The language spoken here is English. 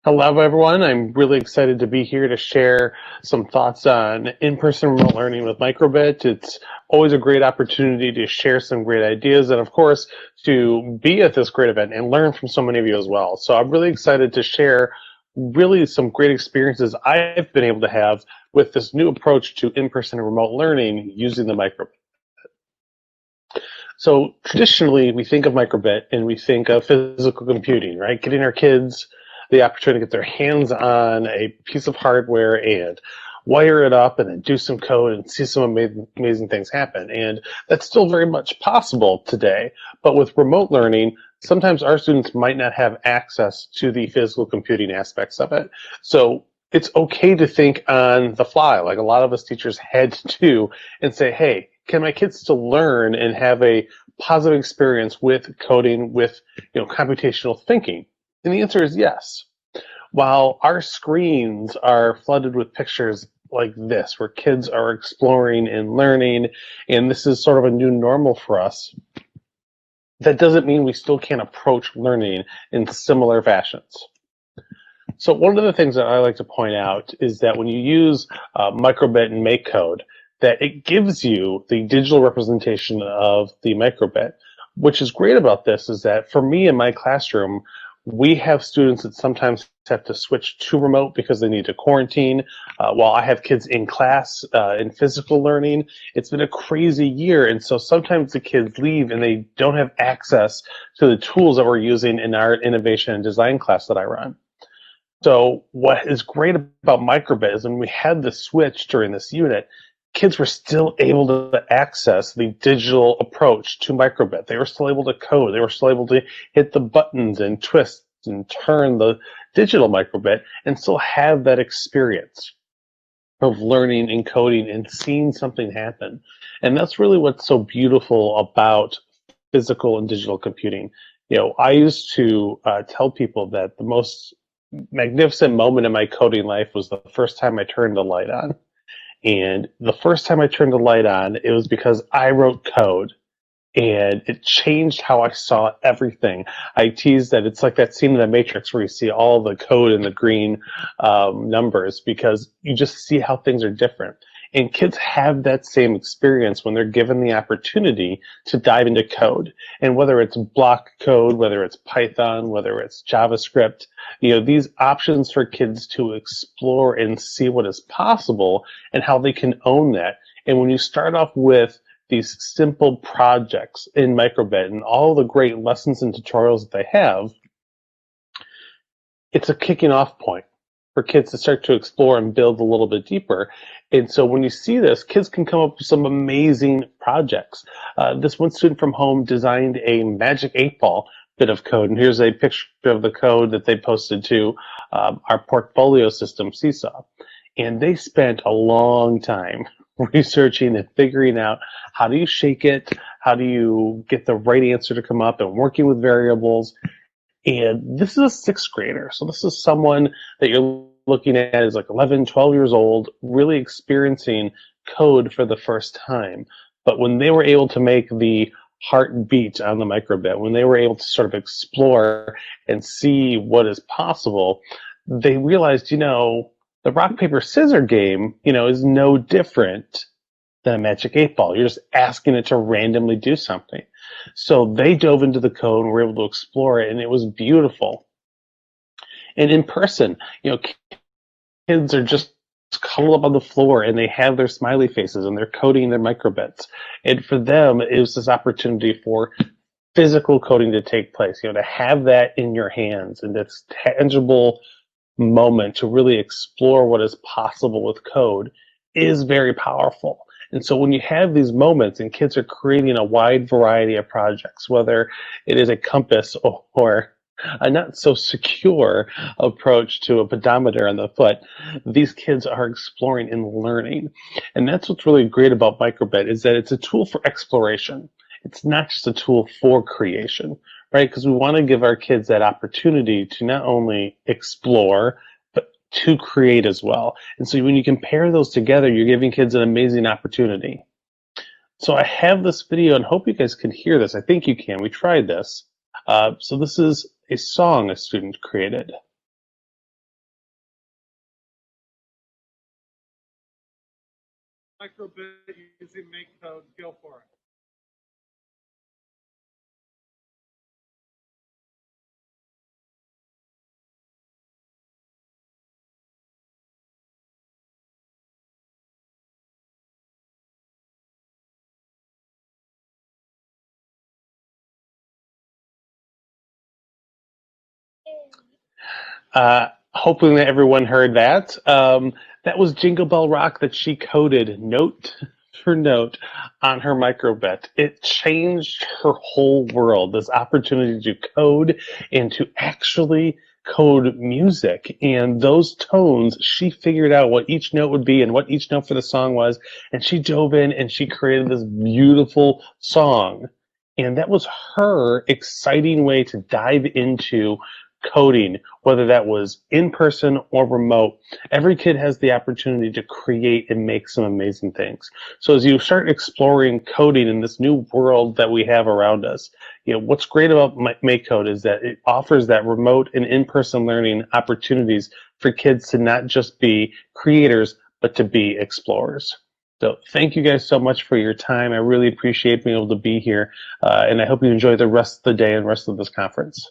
Hello, everyone. I'm really excited to be here to share some thoughts on in-person remote learning with Microbit. It's always a great opportunity to share some great ideas and, of course, to be at this great event and learn from so many of you as well. So I'm really excited to share really some great experiences I've been able to have with this new approach to in-person remote learning using the Microbit. So traditionally, we think of microbit and we think of physical computing, right? Getting our kids the opportunity to get their hands on a piece of hardware and wire it up and then do some code and see some amazing things happen. And that's still very much possible today. But with remote learning, sometimes our students might not have access to the physical computing aspects of it. So it's okay to think on the fly, like a lot of us teachers had to do, and say, hey, can my kids still learn and have a positive experience with coding, with computational thinking? And the answer is yes. While our screens are flooded with pictures like this, where kids are exploring and learning, and this is sort of a new normal for us, that doesn't mean we still can't approach learning in similar fashions. So one of the things that I like to point out is that when you use microbit and MakeCode, that it gives you the digital representation of the microbit. Which is great about this is that for me in my classroom, we have students that sometimes have to switch to remote because they need to quarantine. While I have kids in class in physical learning, it's been a crazy year. And so sometimes the kids leave and they don't have access to the tools that we're using in our innovation and design class that I run. So what is great about microbit is when we had the switch during this unit, kids were still able to access the digital approach to microbit. They were still able to code. They were still able to hit the buttons and twist and turn the digital microbit and still have that experience of learning and coding and seeing something happen. And that's really what's so beautiful about physical and digital computing. I used to tell people that the most magnificent moment in my coding life was the first time I turned the light on. And the first time I turned the light on, it was because I wrote code and it changed how I saw everything. I tease that it's like that scene in the Matrix where you see all the code in the green numbers because you just see how things are different. And kids have that same experience when they're given the opportunity to dive into code. And whether it's block code, whether it's Python, whether it's JavaScript, these options for kids to explore and see what is possible and how they can own that. And when you start off with these simple projects in microbit and all the great lessons and tutorials that they have, it's a kicking off point for kids to start to explore and build a little bit deeper. And so when you see this, kids can come up with some amazing projects. This one student from home designed a magic 8-ball bit of code. And here's a picture of the code that they posted to our portfolio system, Seesaw. And they spent a long time researching and figuring out how do you shake it, how do you get the right answer to come up, and working with variables. And this is a sixth grader. So this is someone that you're looking at is like 11, 12 years old, really experiencing code for the first time. But when they were able to make the heartbeat on the microbit, when they were able to sort of explore and see what is possible, they realized, the rock, paper, scissors game, is no different than a magic 8-ball. You're just asking it to randomly do something. So they dove into the code and were able to explore it, and it was beautiful. And in person, kids are just cuddled up on the floor and they have their smiley faces and they're coding their microbits. And for them, it was this opportunity for physical coding to take place, to have that in your hands and this tangible moment to really explore what is possible with code is very powerful. And so when you have these moments and kids are creating a wide variety of projects, whether it is a compass or a not so secure approach to a pedometer on the foot, these kids are exploring and learning. And that's what's really great about microbit is that it's a tool for exploration. It's not just a tool for creation, right? Because we want to give our kids that opportunity to not only explore, but to create as well. And so when you compare those together, you're giving kids an amazing opportunity. So I have this video and hope you guys can hear this. I think you can. We tried this. So this is a song a student created. microbit using MakeCode. Go for it. Hoping that everyone heard that. That was Jingle Bell Rock that she coded note for note on her microbit. It changed her whole world. This opportunity to code and to actually code music. And those tones, she figured out what each note would be and what each note for the song was. And she dove in and she created this beautiful song. And that was her exciting way to dive into coding, whether that was in person or remote. Every kid has the opportunity to create and make some amazing things. So as you start exploring coding in this new world that we have around us, what's great about MakeCode is that it offers that remote and in-person learning opportunities for kids to not just be creators, but to be explorers. So thank you guys so much for your time. I really appreciate being able to be here, and I hope you enjoy the rest of the day and rest of this conference.